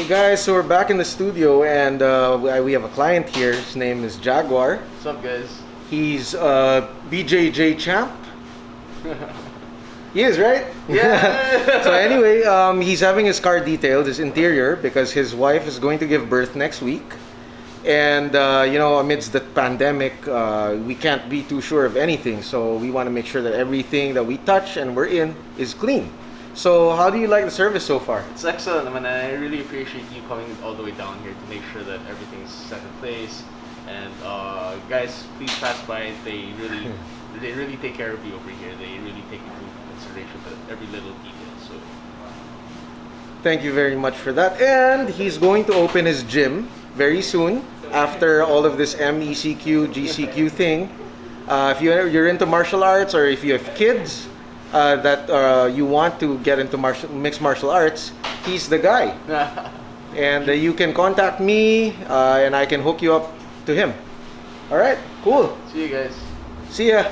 Hey guys, so we're back in the studio and we have a client here. His name is Jaguar. What's up, guys? He's BJJ champ. He is, right? Yeah. So anyway, he's having his car detailed, his interior, because his wife is going to give birth next week. And you know, amidst the pandemic, we can't be too sure of anything. So we want to make sure that everything that we touch and we're in is clean. So how do you like the service so far? It's excellent. I mean, I really appreciate you coming all the way down here to make sure that everything's set in place. And guys, please pass by. They really take care of you over here. They really take into consideration every little detail. So Thank you very much for that. And he's going to open his gym very soon after all of this MECQ, GCQ thing. If you're into martial arts, or if you have kids that you want to get into mixed martial arts, he's the guy. And you can contact me and I can hook you up to him. All right, cool. see you guys. See ya.